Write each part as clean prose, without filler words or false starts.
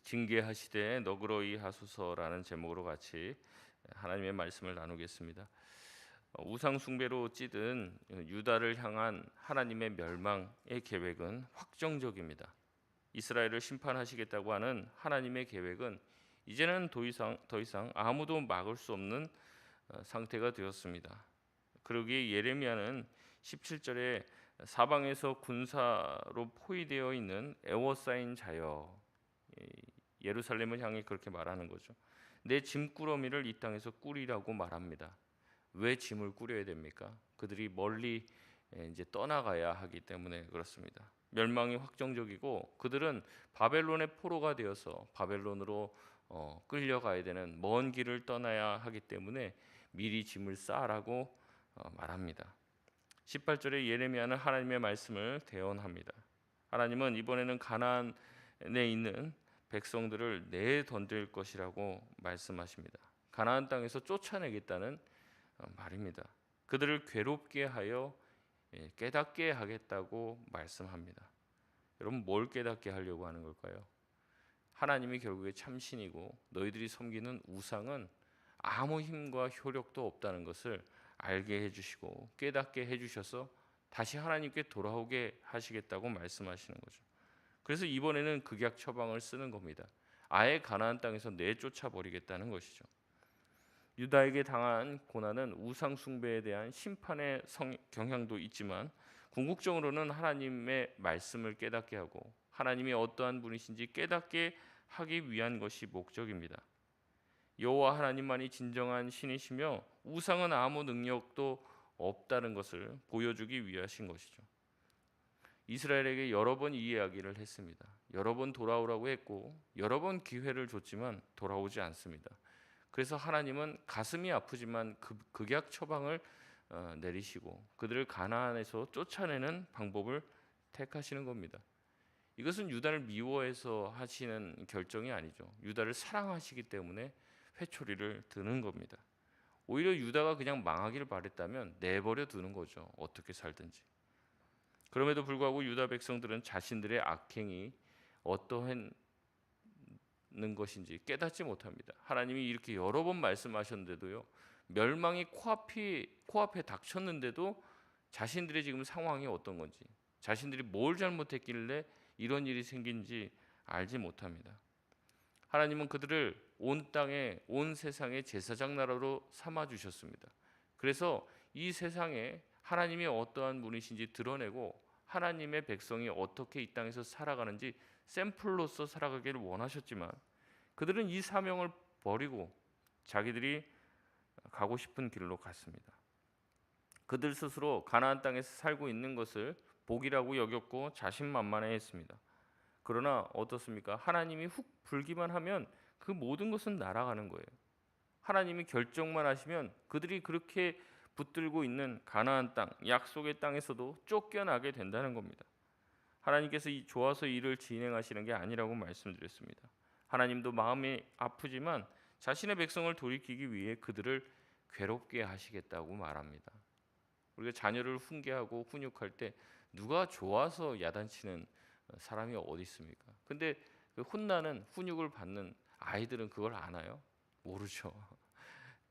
징계하시되 너그러이 하소서라는 제목으로 같이 하나님의 말씀을 나누겠습니다. 우상 숭배로 찌든 유다를 향한 하나님의 멸망의 계획은 확정적입니다. 이스라엘을 심판하시겠다고 하는 하나님의 계획은 이제는 더 이상 아무도 막을 수 없는 상태가 되었습니다. 그러기에 예레미야는 17절에 사방에서 군사로 포위되어 있는 애워싸인 자여, 예루살렘을 향해 그렇게 말하는 거죠. 내 짐꾸러미를 이 땅에서 꾸리라고 말합니다. 왜 짐을 꾸려야 됩니까? 그들이 멀리 이제 떠나가야 하기 때문에 그렇습니다. 멸망이 확정적이고 그들은 바벨론의 포로가 되어서 바벨론으로 끌려가야 되는 먼 길을 떠나야 하기 때문에 미리 짐을 싸라고 말합니다. 18절에 예레미야는 하나님의 말씀을 대언합니다. 하나님은 이번에는 가나안에 있는 백성들을 내던질 것이라고 말씀하십니다. 가나안 땅에서 쫓아내겠다는 말입니다. 그들을 괴롭게 하여 깨닫게 하겠다고 말씀합니다. 여러분, 뭘 깨닫게 하려고 하는 걸까요? 하나님이 결국에 참신이고 너희들이 섬기는 우상은 아무 힘과 효력도 없다는 것을 알게 해주시고 깨닫게 해주셔서 다시 하나님께 돌아오게 하시겠다고 말씀하시는 거죠. 그래서 이번에는 극약 처방을 쓰는 겁니다. 아예 가나안 땅에서 내쫓아 버리겠다는 것이죠. 유다에게 당한 고난은 우상 숭배에 대한 심판의 경향도 있지만 궁극적으로는 하나님의 말씀을 깨닫게 하고 하나님이 어떠한 분이신지 깨닫게 하기 위한 것이 목적입니다. 여호와 하나님만이 진정한 신이시며 우상은 아무 능력도 없다는 것을 보여주기 위하신 것이죠. 이스라엘에게 여러 번 이 이야기를 했습니다. 여러 번 돌아오라고 했고 여러 번 기회를 줬지만 돌아오지 않습니다. 그래서 하나님은 가슴이 아프지만 극약 처방을 내리시고 그들을 가나안에서 쫓아내는 방법을 택하시는 겁니다. 이것은 유다를 미워해서 하시는 결정이 아니죠. 유다를 사랑하시기 때문에 회초리를 드는 겁니다. 오히려 유다가 그냥 망하기를 바랬다면 내버려 두는 거죠. 어떻게 살든지. 그럼에도 불구하고 유다 백성들은 자신들의 악행이 어떠한 것인지 깨닫지 못합니다. 하나님이 이렇게 여러 번 말씀하셨는데도요, 멸망이 코앞에 닥쳤는데도 자신들의 지금 상황이 어떤 건지, 자신들이 뭘 잘못했길래 이런 일이 생긴지 알지 못합니다. 하나님은 그들을 온 땅에, 온 세상의 제사장 나라로 삼아 주셨습니다. 그래서 이 세상에 하나님이 어떠한 분이신지 드러내고 하나님의 백성이 어떻게 이 땅에서 살아가는지 샘플로서 살아가기를 원하셨지만 그들은 이 사명을 버리고 자기들이 가고 싶은 길로 갔습니다. 그들 스스로 가나안 땅에서 살고 있는 것을 복이라고 여겼고 자신만만해했습니다. 그러나 어떻습니까? 하나님이 훅 불기만 하면 그 모든 것은 날아가는 거예요. 하나님이 결정만 하시면 그들이 그렇게 붙들고 있는 가나안 땅, 약속의 땅에서도 쫓겨나게 된다는 겁니다. 하나님께서 좋아서 일을 진행하시는 게 아니라고 말씀드렸습니다. 하나님도 마음이 아프지만 자신의 백성을 돌이키기 위해 그들을 괴롭게 하시겠다고 말합니다. 우리가 자녀를 훈계하고 훈육할 때 누가 좋아서 야단치는 사람이 어디 있습니까? 근데 그 혼나는 훈육을 받는 아이들은 그걸 아나요? 모르죠.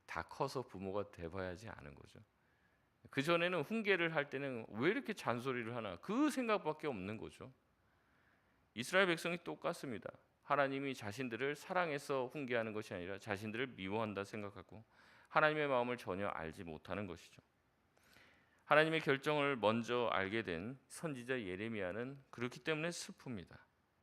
다 커서 부모가 돼봐야지 아는 거죠. 그 전에는 훈계를 할 때는 왜 이렇게 잔소리를 하나 그 생각밖에 없는 거죠. 이스라엘 백성이 똑같습니다. 하나님이 자신들을 사랑해서 훈계하는 것이 아니라 자신들을 미워한다 생각하고 하나님의 마음을 전혀 알지 못하는 것이죠. 하나님의 결정을 먼저 알게 된 선지자 예레미야는 그렇기 때문에 슬픕니다.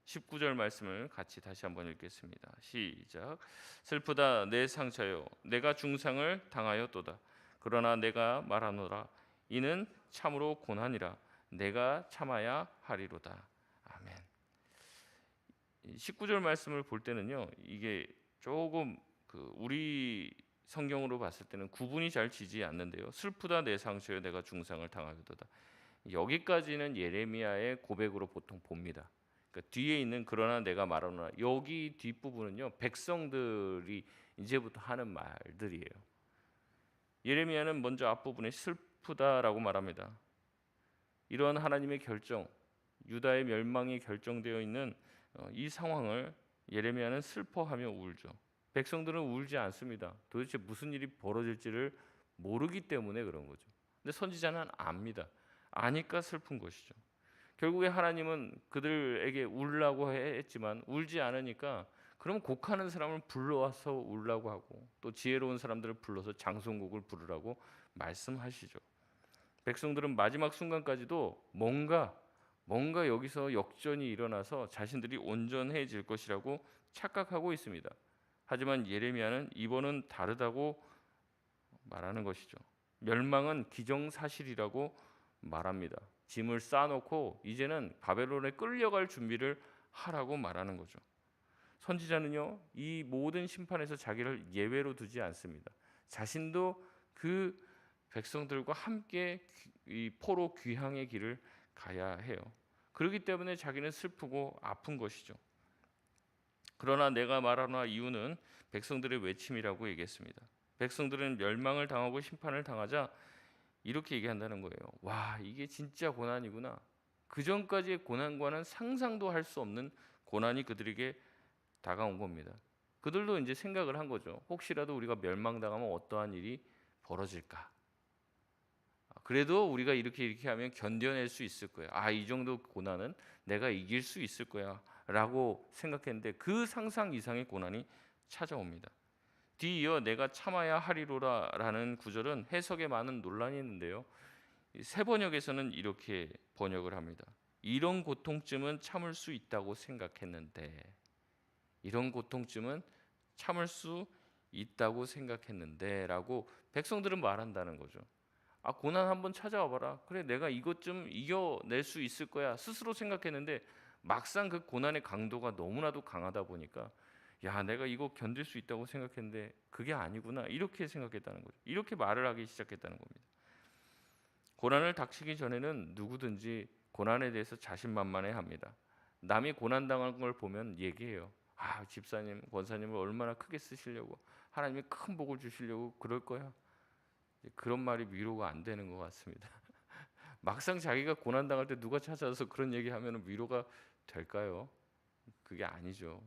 19절 말씀을 같이 다시 한번 읽겠습니다. 시작. 슬프다 내 상처요 내가 중상을 당하였도다. 그러나 내가 말하노라 이는 참으로 고난이라 내가 참아야 하리로다. 아멘. 19절 말씀을 볼 때는요, 이게 조금 우리 성경으로 봤을 때는 구분이 잘 지지 않는데요. 슬프다 내 상처요 내가 중상을 당하였도다. 여기까지는 예레미야의 고백으로 보통 봅니다. 그러니까 뒤에 있는 그러나 내가 말하노라 여기 뒷부분은요 백성들이 이제부터 하는 말들이에요. 예레미야는 먼저 앞부분에 슬프다라고 말합니다. 이러한 하나님의 결정, 유다의 멸망이 결정되어 있는 이 상황을 예레미야는 슬퍼하며 울죠. 백성들은 울지 않습니다. 도대체 무슨 일이 벌어질지를 모르기 때문에 그런 거죠. 근데 선지자는 압니다. 아니까 슬픈 것이죠. 결국에 하나님은 그들에게 울라고 했지만 울지 않으니까 그럼 곡하는 사람을 불러와서 울라고 하고 또 지혜로운 사람들을 불러서 장송곡을 부르라고 말씀하시죠. 백성들은 마지막 순간까지도 뭔가 여기서 역전이 일어나서 자신들이 온전해질 것이라고 착각하고 있습니다. 하지만 예레미야는 이번은 다르다고 말하는 것이죠. 멸망은 기정사실이라고 말합니다. 짐을 쌓아놓고 이제는 바벨론에 끌려갈 준비를 하라고 말하는 거죠. 선지자는요, 이 모든 심판에서 자기를 예외로 두지 않습니다. 자신도 그 백성들과 함께 이 포로 귀향의 길을 가야 해요. 그렇기 때문에 자기는 슬프고 아픈 것이죠. 그러나 내가 말하노라 이유는 백성들의 외침이라고 얘기했습니다. 백성들은 멸망을 당하고 심판을 당하자 이렇게 얘기한다는 거예요. 와, 이게 진짜 고난이구나. 그 전까지의 고난과는 상상도 할 수 없는 고난이 그들에게 다가온 겁니다. 그들도 이제 생각을 한 거죠. 혹시라도 우리가 멸망당하면 어떠한 일이 벌어질까? 그래도 우리가 이렇게 하면 견뎌낼 수 있을 거야. 이 정도 고난은 내가 이길 수 있을 거야 라고 생각했는데 그 상상 이상의 고난이 찾아옵니다. 뒤이어 내가 참아야 하리로라 라는 구절은 해석에 많은 논란이 있는데요, 새 번역에서는 이렇게 번역을 합니다. 이런 고통쯤은 참을 수 있다고 생각했는데, 이런 고통쯤은 참을 수 있다고 생각했는데 라고 백성들은 말한다는 거죠. 고난 한번 찾아와 봐라. 그래, 내가 이것 좀 이겨낼 수 있을 거야 스스로 생각했는데 막상 그 고난의 강도가 너무나도 강하다 보니까 내가 이거 견딜 수 있다고 생각했는데 그게 아니구나 이렇게 생각했다는 거죠. 이렇게 말을 하기 시작했다는 겁니다. 고난을 닥치기 전에는 누구든지 고난에 대해서 자신만만해합니다. 남이 고난당한 걸 보면 얘기해요. 집사님, 권사님을 얼마나 크게 쓰시려고, 하나님이 큰 복을 주시려고 그럴 거야. 그런 말이 위로가 안 되는 것 같습니다. 막상 자기가 고난당할 때 누가 찾아와서 그런 얘기하면 위로가 될까요? 그게 아니죠.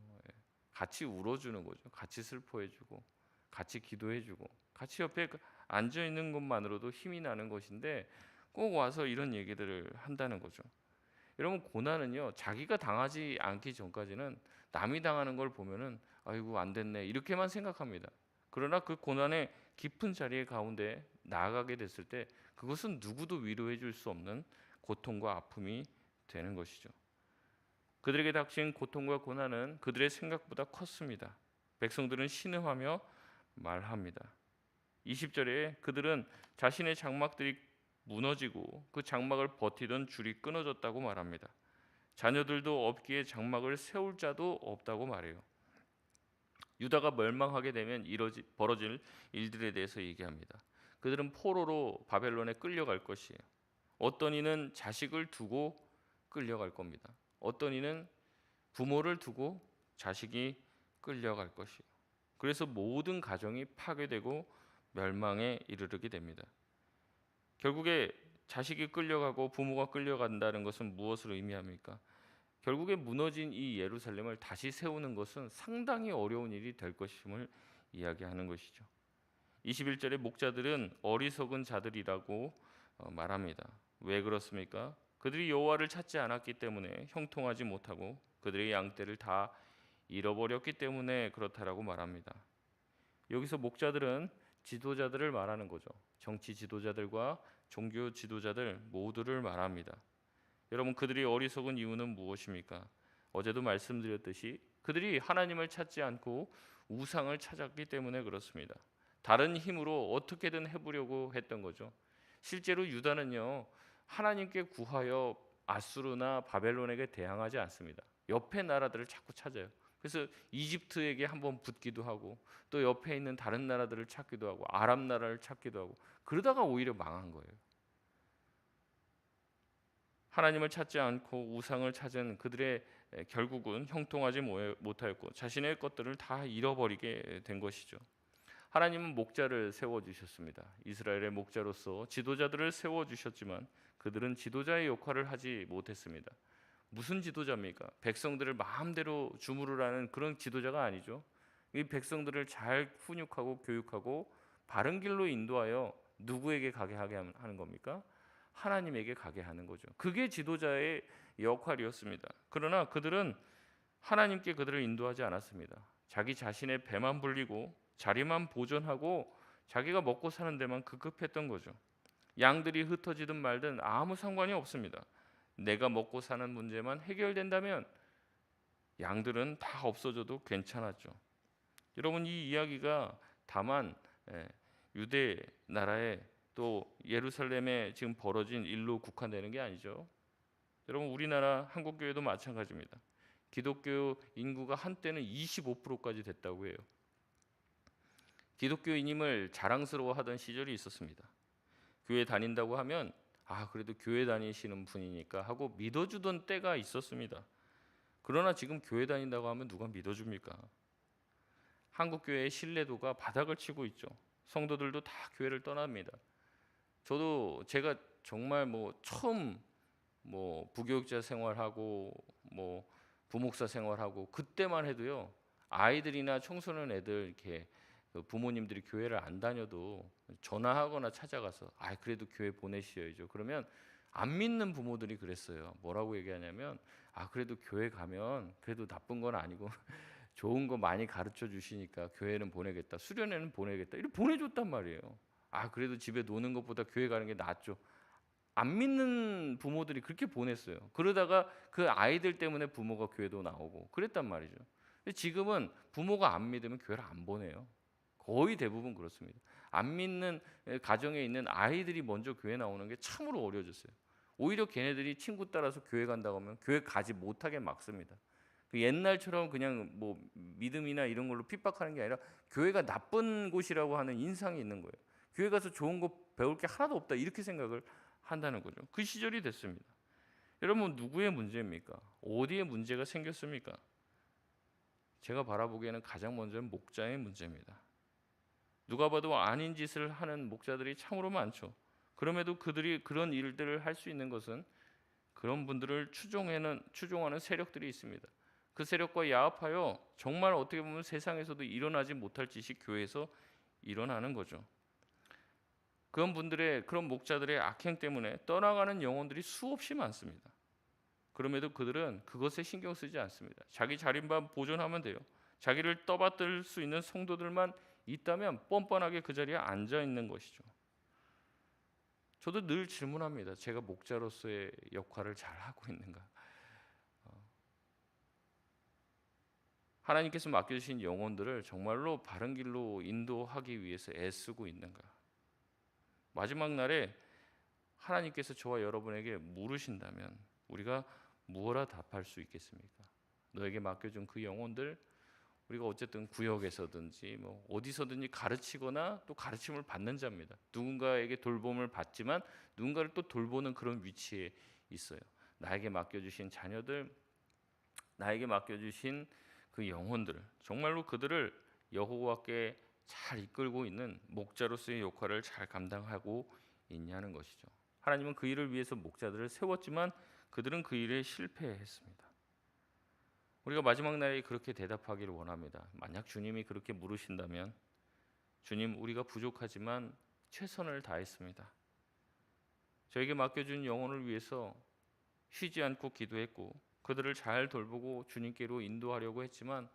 같이 울어주는 거죠. 같이 슬퍼해주고 같이 기도해주고 같이 옆에 앉아있는 것만으로도 힘이 나는 것인데 꼭 와서 이런 얘기들을 한다는 거죠. 여러분, 고난은요, 자기가 당하지 않기 전까지는 남이 당하는 걸 보면은 아이고 안 됐네 이렇게만 생각합니다. 그러나 그 고난의 깊은 자리에 가운데 나아가게 됐을 때 그것은 누구도 위로해 줄 수 없는 고통과 아픔이 되는 것이죠. 그들에게 닥친 고통과 고난은 그들의 생각보다 컸습니다. 백성들은 신음하며 말합니다. 20절에 그들은 자신의 장막들이 무너지고 그 장막을 버티던 줄이 끊어졌다고 말합니다. 자녀들도 없기에 장막을 세울 자도 없다고 말해요. 유다가 멸망하게 되면 벌어질 일들에 대해서 얘기합니다. 그들은 포로로 바벨론에 끌려갈 것이에요. 어떤 이는 자식을 두고 끌려갈 겁니다. 어떤 이는 부모를 두고 자식이 끌려갈 것이에요. 그래서 모든 가정이 파괴되고 멸망에 이르게 됩니다. 결국에 자식이 끌려가고 부모가 끌려간다는 것은 무엇을 의미합니까? 결국에 무너진 이 예루살렘을 다시 세우는 것은 상당히 어려운 일이 될 것임을 이야기하는 것이죠. 21절에 목자들은 어리석은 자들이라고 말합니다. 왜 그렇습니까? 그들이 여호와를 찾지 않았기 때문에 형통하지 못하고 그들의 양떼를 다 잃어버렸기 때문에 그렇다라고 말합니다. 여기서 목자들은 지도자들을 말하는 거죠. 정치 지도자들과 종교 지도자들 모두를 말합니다. 여러분, 그들이 어리석은 이유는 무엇입니까? 어제도 말씀드렸듯이 그들이 하나님을 찾지 않고 우상을 찾았기 때문에 그렇습니다. 다른 힘으로 어떻게든 해보려고 했던 거죠. 실제로 유다는요, 하나님께 구하여 아수르나 바벨론에게 대항하지 않습니다. 옆에 나라들을 자꾸 찾아요. 그래서 이집트에게 한번 붙기도 하고 또 옆에 있는 다른 나라들을 찾기도 하고 아랍 나라를 찾기도 하고 그러다가 오히려 망한 거예요. 하나님을 찾지 않고 우상을 찾은 그들의 결국은 형통하지 못하였고 자신의 것들을 다 잃어버리게 된 것이죠. 하나님은 목자를 세워주셨습니다. 이스라엘의 목자로서 지도자들을 세워주셨지만 그들은 지도자의 역할을 하지 못했습니다. 무슨 지도자입니까? 백성들을 마음대로 주무르라는 그런 지도자가 아니죠. 이 백성들을 잘 훈육하고 교육하고 바른 길로 인도하여 누구에게 가게 하게 하는 겁니까? 하나님에게 가게 하는 거죠. 그게 지도자의 역할이었습니다. 그러나 그들은 하나님께 그들을 인도하지 않았습니다. 자기 자신의 배만 불리고 자리만 보존하고 자기가 먹고 사는 데만 급급했던 거죠. 양들이 흩어지든 말든 아무 상관이 없습니다. 내가 먹고 사는 문제만 해결된다면 양들은 다 없어져도 괜찮았죠. 여러분, 이 이야기가 다만 유대 나라에 또 예루살렘에 지금 벌어진 일로 국한되는 게 아니죠. 여러분, 우리나라 한국교회도 마찬가지입니다. 기독교 인구가 한때는 25%까지 됐다고 해요. 기독교인임을 자랑스러워하던 시절이 있었습니다. 교회 다닌다고 하면 그래도 교회 다니시는 분이니까 하고 믿어주던 때가 있었습니다. 그러나 지금 교회 다닌다고 하면 누가 믿어줍니까? 한국교회의 신뢰도가 바닥을 치고 있죠. 성도들도 다 교회를 떠납니다. 제가 정말 처음 부교육자 생활하고 부목사 생활하고 그때만 해도요, 아이들이나 청소년 애들 이렇게 부모님들이 교회를 안 다녀도 전화하거나 찾아가서 그래도 교회 보내셔야죠. 그러면 안 믿는 부모들이 그랬어요. 뭐라고 얘기하냐면 그래도 교회 가면 그래도 나쁜 건 아니고 좋은 거 많이 가르쳐 주시니까 교회는 보내겠다, 수련회는 보내겠다, 이렇게 보내줬단 말이에요. 그래도 집에 노는 것보다 교회 가는 게 낫죠. 안 믿는 부모들이 그렇게 보냈어요. 그러다가 그 아이들 때문에 부모가 교회도 나오고 그랬단 말이죠. 근데 지금은 부모가 안 믿으면 교회를 안 보내요. 거의 대부분 그렇습니다. 안 믿는 가정에 있는 아이들이 먼저 교회 나오는 게 참으로 어려워졌어요. 오히려 걔네들이 친구 따라서 교회 간다고 하면 교회 가지 못하게 막습니다. 옛날처럼 그냥 믿음이나 이런 걸로 핍박하는 게 아니라 교회가 나쁜 곳이라고 하는 인상이 있는 거예요. 교회 가서 좋은 거 배울 게 하나도 없다, 이렇게 생각을 한다는 거죠. 그 시절이 됐습니다. 여러분, 누구의 문제입니까? 어디에 문제가 생겼습니까? 제가 바라보기에는 가장 먼저는 목자의 문제입니다. 누가 봐도 아닌 짓을 하는 목자들이 참으로 많죠. 그럼에도 그들이 그런 일들을 할 수 있는 것은 그런 분들을 추종하는 세력들이 있습니다. 그 세력과 야합하여 정말 어떻게 보면 세상에서도 일어나지 못할 짓이 교회에서 일어나는 거죠. 그런 목자들의 악행 때문에 떠나가는 영혼들이 수없이 많습니다. 그럼에도 그들은 그것에 신경 쓰지 않습니다. 자기 자리만 보존하면 돼요. 자기를 떠받들 수 있는 성도들만 있다면 뻔뻔하게 그 자리에 앉아 있는 것이죠. 저도 늘 질문합니다. 제가 목자로서의 역할을 잘 하고 있는가? 하나님께서 맡겨주신 영혼들을 정말로 바른 길로 인도하기 위해서 애쓰고 있는가? 마지막 날에 하나님께서 저와 여러분에게 물으신다면 우리가 무엇라 답할 수 있겠습니까? 너에게 맡겨준 그 영혼들, 우리가 어쨌든 구역에서든지 어디서든지 가르치거나 또 가르침을 받는 자입니다. 누군가에게 돌봄을 받지만 누군가를 또 돌보는 그런 위치에 있어요. 나에게 맡겨주신 자녀들, 나에게 맡겨주신 그 영혼들, 정말로 그들을 여호와께 잘 이끌고 있는 목자로서의 역할을 잘 감당하고 있냐는 것이죠. 하나님은 그 일을 위해서 목자들을 세웠지만 그들은 그 일에 실패했습니다. 우리가 마지막 날에 그렇게 대답하기를 원합니다. 만약 주님이 그렇게 물으신다면, 주님, 우리가 부족하지만 최선을 다했습니다. 저에게 맡겨준 영혼을 위해서 쉬지 않고 기도했고 그들을 잘 돌보고 주님께로 인도하려고 했지만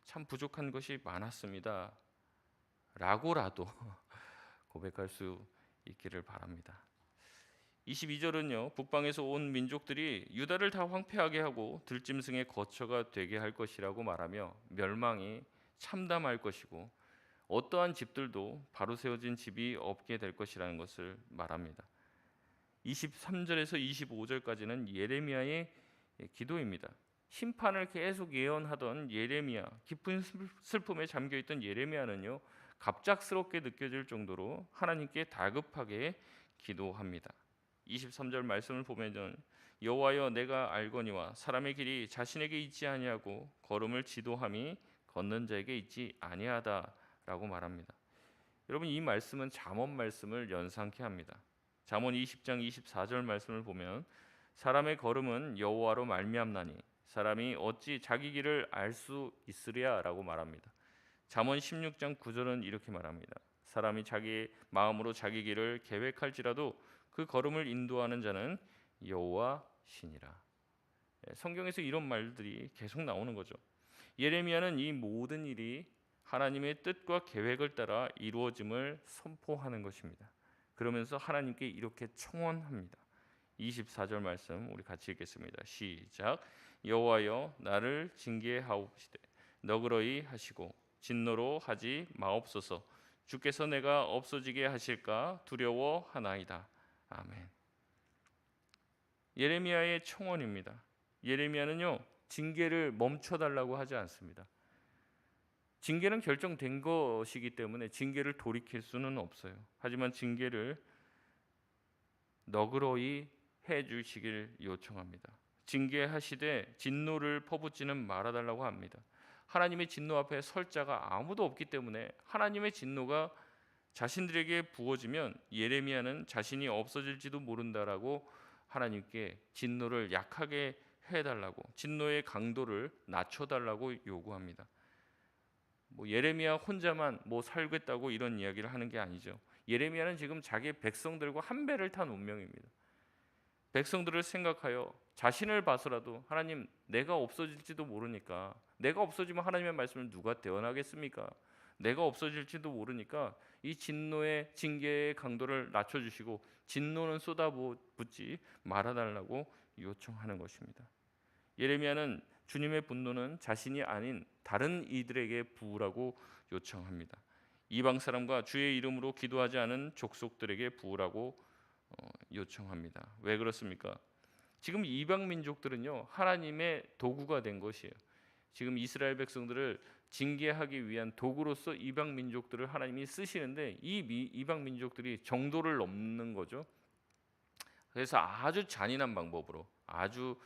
참 부족한 것이 많았습니다. 라고라도 고백할 수 있기를 바랍니다. 22절은요, 북방에서 온 민족들이 유다를 다 황폐하게 하고 들짐승의 거처가 되게 할 것이라고 말하며 멸망이 참담할 것이고 어떠한 집들도 바로 세워진 집이 없게 될 것이라는 것을 말합니다. 23절에서 25절까지는 예레미야의 기도입니다. 심판을 계속 예언하던 예레미야, 깊은 슬픔에 잠겨있던 예레미야는요, 갑작스럽게 느껴질 정도로 하나님께 다급하게 기도합니다. 23절 말씀을 보면 여호와여, 내가 알거니와 사람의 길이 자신에게 있지 아니하고 걸음을 지도함이 걷는 자에게 있지 아니하다라고 말합니다. 여러분, 이 말씀은 잠언 말씀을 연상케 합니다. 잠언 20장 24절 말씀을 보면 사람의 걸음은 여호와로 말미암나니 사람이 어찌 자기 길을 알 수 있으랴라고 말합니다. 잠언 16장 9절은 이렇게 말합니다. 사람이 자기 마음으로 자기 길을 계획할지라도 그 걸음을 인도하는 자는 여호와시니라. 성경에서 이런 말들이 계속 나오는 거죠. 예레미야는 이 모든 일이 하나님의 뜻과 계획을 따라 이루어짐을 선포하는 것입니다. 그러면서 하나님께 이렇게 청원합니다. 24절 말씀 우리 같이 읽겠습니다. 시작. 여호와여 나를 징계하옵시되 너그러이 하시고 진노로 하지 마옵소서. 주께서 내가 없어지게 하실까 두려워하나이다. 아멘. 예레미야의 청원입니다. 예레미야는요 징계를 멈춰달라고 하지 않습니다. 징계는 결정된 것이기 때문에 징계를 돌이킬 수는 없어요. 하지만 징계를 너그러이 해주시길 요청합니다. 징계하시되 진노를 퍼붓지는 말아달라고 합니다. 하나님의 진노 앞에 설 자가 아무도 없기 때문에 하나님의 진노가 자신들에게 부어지면 예레미야는 자신이 없어질지도 모른다라고 하나님께 진노를 약하게 해달라고, 진노의 강도를 낮춰달라고 요구합니다. 예레미야 혼자만 살겠다고 이런 이야기를 하는 게 아니죠. 예레미야는 지금 자기 백성들과 한 배를 탄 운명입니다. 백성들을 생각하여 자신을 봐서라도 하나님 내가 없어질지도 모르니까, 내가 없어지면 하나님의 말씀을 누가 대언하겠습니까? 내가 없어질지도 모르니까 이 진노의 징계의 강도를 낮춰주시고 진노는 쏟아붓지 말아달라고 요청하는 것입니다. 예레미야는 주님의 분노는 자신이 아닌 다른 이들에게 부으라고 요청합니다. 이방 사람과 주의 이름으로 기도하지 않은 족속들에게 부으라고 요청합니다. 왜 그렇습니까? 지금 이방 민족들은요 하나님의 도구가 된 것이에요. 지금 이스라엘 백성들을 징계하기 위한 도구로서 이방 민족들을 하나님이 쓰시는데 이 이방 민족들이 정도를 넘는 거죠. 그래서 아주 잔인한 방법으로, 아주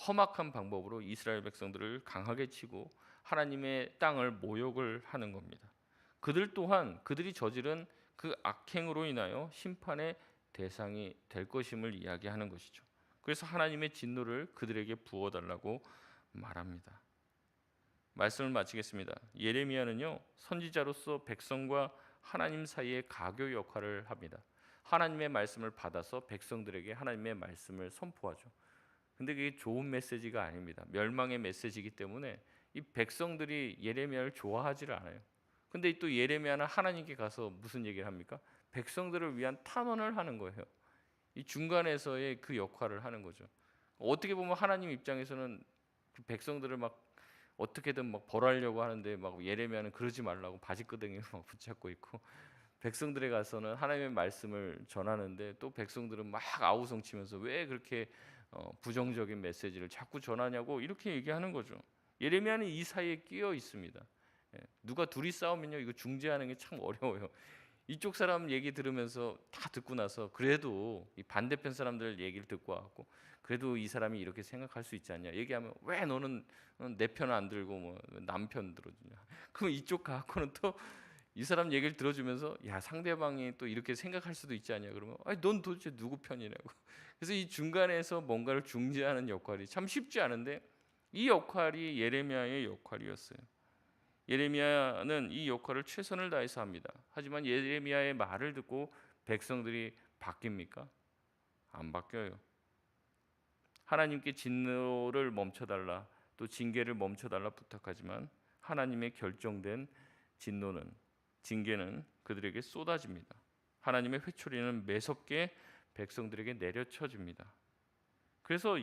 험악한 방법으로 이스라엘 백성들을 강하게 치고 하나님의 땅을 모욕을 하는 겁니다. 그들 또한 그들이 저지른 그 악행으로 인하여 심판의 대상이 될 것임을 이야기하는 것이죠. 그래서 하나님의 진노를 그들에게 부어달라고 말합니다. 말씀을 마치겠습니다. 예레미야는요 선지자로서 백성과 하나님 사이의 가교 역할을 합니다. 하나님의 말씀을 받아서 백성들에게 하나님의 말씀을 선포하죠. 근데 그게 좋은 메시지가 아닙니다. 멸망의 메시지이기 때문에 이 백성들이 예레미야를 좋아하지를 않아요. 근데 또 예레미야는 하나님께 가서 무슨 얘기를 합니까? 백성들을 위한 탄원을 하는 거예요. 이 중간에서의 그 역할을 하는 거죠. 어떻게 보면 하나님 입장에서는 그 백성들을 막 어떻게든 막 벌하려고 하는데 막 예레미야는 그러지 말라고 바지끄덩이를 막 붙잡고 있고, 백성들에 가서는 하나님의 말씀을 전하는데 또 백성들은 막 아우성치면서 왜 그렇게 부정적인 메시지를 자꾸 전하냐고 이렇게 얘기하는 거죠. 예레미야는 이 사이에 끼어 있습니다. 누가 둘이 싸우면요 이거 중재하는 게 참 어려워요. 이쪽 사람 얘기 들으면서 다 듣고 나서 그래도 이 반대편 사람들 얘기를 듣고 와갖고 그래도 이 사람이 이렇게 생각할 수 있지 않냐 얘기하면 왜 너는 내 편 안 들고 남편 들어주냐. 그럼 이쪽 갖고는 또 이 사람 얘기를 들어주면서 야 상대방이 또 이렇게 생각할 수도 있지 않냐 그러면 아니 넌 도대체 누구 편이냐고. 그래서 이 중간에서 뭔가를 중재하는 역할이 참 쉽지 않은데 이 역할이 예레미야의 역할이었어요. 예레미야는 이 역할을 최선을 다해서 합니다. 하지만 예레미야의 말을 듣고 백성들이 바뀝니까? 안 바뀌어요. 하나님께 진노를 멈춰달라, 또 징계를 멈춰달라 부탁하지만 하나님의 결정된 징계는 그들에게 쏟아집니다. 하나님의 회초리는 매섭게 백성들에게 내려쳐집니다. 그래서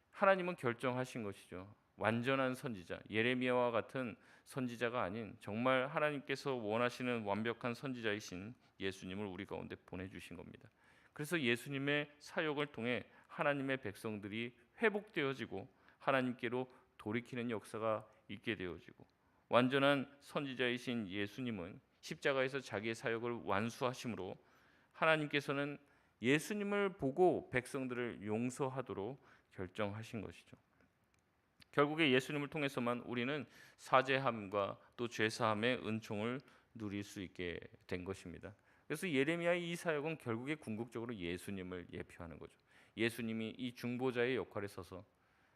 하나님은 결정하신 것이죠. 완전한 선지자, 예레미야와 같은 선지자가 아닌 정말 하나님께서 원하시는 완벽한 선지자이신 예수님을 우리 가운데 보내주신 겁니다. 그래서 예수님의 사역을 통해 하나님의 백성들이 회복되어지고 하나님께로 돌이키는 역사가 있게 되어지고, 완전한 선지자이신 예수님은 십자가에서 자기의 사역을 완수하심으로 하나님께서는 예수님을 보고 백성들을 용서하도록 결정하신 것이죠. 결국에 예수님을 통해서만 우리는 사죄함과 또 죄사함의 은총을 누릴 수 있게 된 것입니다. 그래서 예레미야의 이 사역은 결국에 궁극적으로 예수님을 예표하는 거죠. 예수님이 이 중보자의 역할에 서서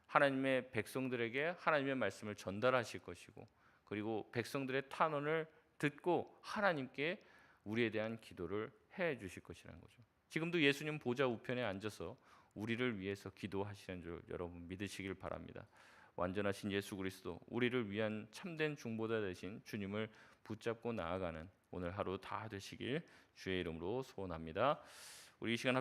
하나님의 백성들에게 하나님의 말씀을 전달하실 것이고, 그리고 백성들의 탄원을 듣고 하나님께 우리에 대한 기도를 해 주실 것이라는 거죠. 지금도 예수님 보좌 우편에 앉아서 우리를 위해서 기도하시는 줄 여러분 믿으시길 바랍니다. 완전하신 예수 그리스도, 우리를 위한 참된 중보자 되신 주님을 붙잡고 나아가는 오늘 하루 다 되시길 주의 이름으로 소원합니다. 우리 이 시간